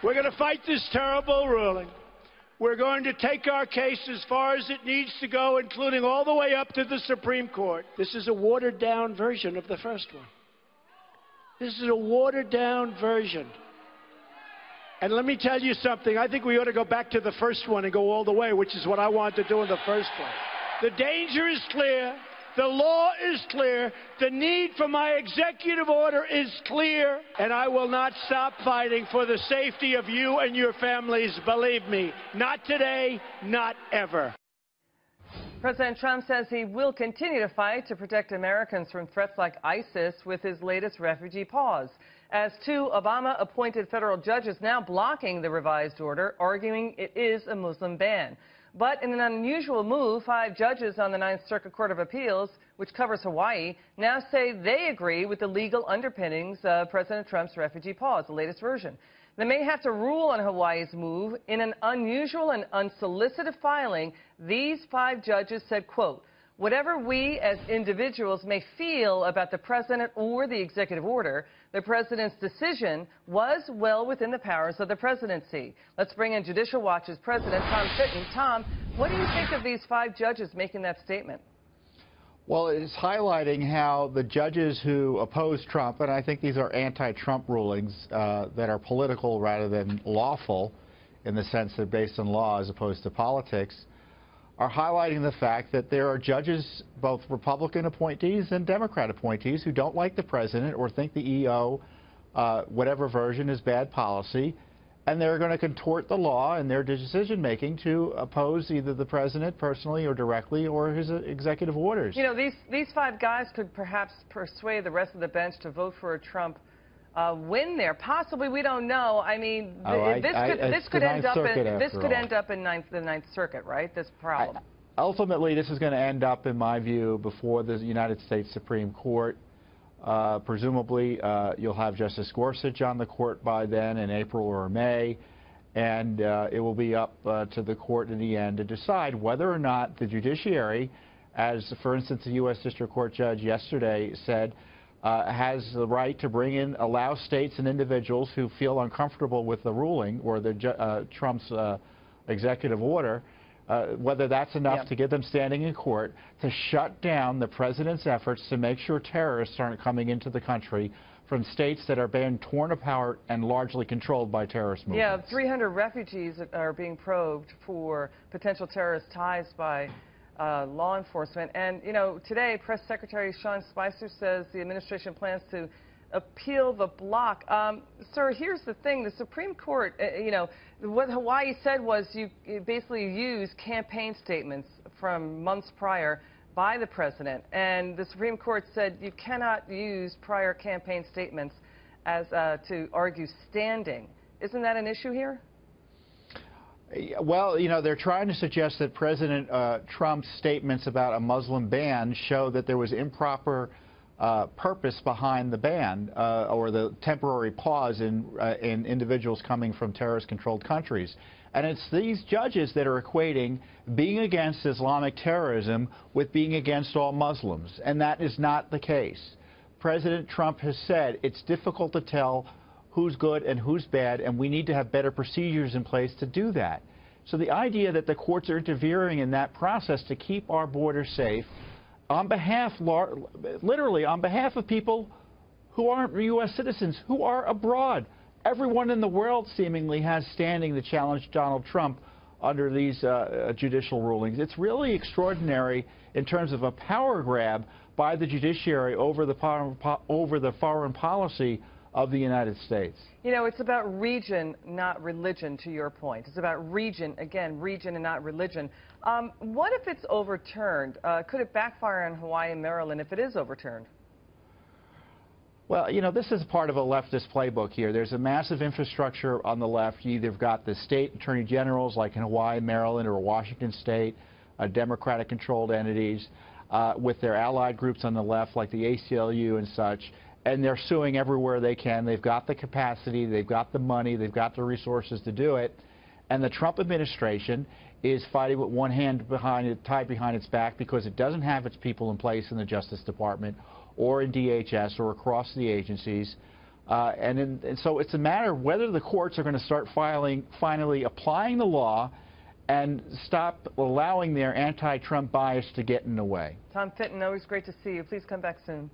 We're going to fight this terrible ruling. We're going to take our case as far as it needs to go, including all the way up to the Supreme Court. This is a watered-down version of the first one. This is a watered-down version. And let me tell you something. I think we ought to go back to the first one and go all the way, which is what I wanted to do in the first place. The danger is clear. The law is clear. The need for my executive order is clear. And I will not stop fighting for the safety of you and your families. Believe me, not today, not ever. President Trump says he will continue to fight to protect Americans from threats like ISIS with his latest refugee pause, as two Obama-appointed federal judges now blocking the revised order, arguing it is a Muslim ban. But in an unusual move, 5 judges on the Ninth Circuit Court of Appeals, which covers Hawaii, now say they agree with the legal underpinnings of President Trump's refugee pause, the latest version. They may have to rule on Hawaii's move. In an unusual and unsolicited filing, these 5 judges said, quote, "Whatever we as individuals may feel about the president or the executive order, the president's decision was well within the powers of the presidency." Let's bring in Judicial Watch's president, Tom Fitton. Tom, what do you think of these 5 judges making that statement? Well, it's highlighting how the judges who oppose Trump, and I think these are anti-Trump rulings that are political rather than lawful, in the sense they're based on law as opposed to politics, are highlighting the fact that there are judges, both Republican appointees and Democrat appointees, who don't like the president or think the EO, whatever version, is bad policy, and they're going to contort the law in their decision-making to oppose either the president personally or directly or his executive orders. You know, these 5 guys could perhaps persuade the rest of the bench to vote for a Trump win there. Possibly, we don't know. I mean, this could end up in the Ninth Circuit, right? This problem. Ultimately, this is going to end up, in my view, before the United States Supreme Court. Presumably, you'll have Justice Gorsuch on the court by then in April or May, and it will be up to the court in the end to decide whether or not the judiciary, as, for instance, a U.S. District Court judge yesterday said, has the right to allow states and individuals who feel uncomfortable with the ruling or the Trump's executive order, whether that's enough to get them standing in court to shut down the president's efforts to make sure terrorists aren't coming into the country from states that are being torn apart and largely controlled by terrorist movements. Yeah, 300 refugees are being probed for potential terrorist ties by law enforcement. And, you know, today, Press Secretary Sean Spicer says the administration plans to appeal the block. Sir, here's the thing. The Supreme Court, you know, what Hawaii said was you basically use campaign statements from months prior by the president. And the Supreme Court said you cannot use prior campaign statements as to argue standing. Isn't that an issue here? Well, you know, they're trying to suggest that President Trump's statements about a Muslim ban show that there was improper purpose behind the ban or the temporary pause in individuals coming from terrorist-controlled countries. And it's these judges that are equating being against Islamic terrorism with being against all Muslims, and that is not the case. President Trump has said it's difficult to tell who's good and who's bad, and we need to have better procedures in place to do that. So the idea that the courts are interfering in that process to keep our borders safe on behalf, literally on behalf of people who aren't U.S. citizens, who are abroad. Everyone in the world seemingly has standing to challenge Donald Trump under these judicial rulings. It's really extraordinary in terms of a power grab by the judiciary over the foreign policy of the United States. You know, it's about region, not religion, to your point. It's about region, again, region and not religion. What if it's overturned? Could it backfire on Hawaii and Maryland if it is overturned? Well, you know, this is part of a leftist playbook here. There's a massive infrastructure on the left. You either got the state attorney generals like in Hawaii, Maryland, or Washington State, Democratic-controlled entities, with their allied groups on the left like the ACLU and such. And they're suing everywhere they can. They've got the capacity, they've got the money, they've got the resources to do it. And the Trump administration is fighting with one hand tied behind its back because it doesn't have its people in place in the Justice Department or in DHS or across the agencies And so it's a matter of whether the courts are going to start finally applying the law and stop allowing their anti-Trump bias to get in the way. Tom Fitton, always great to see you. Please come back soon.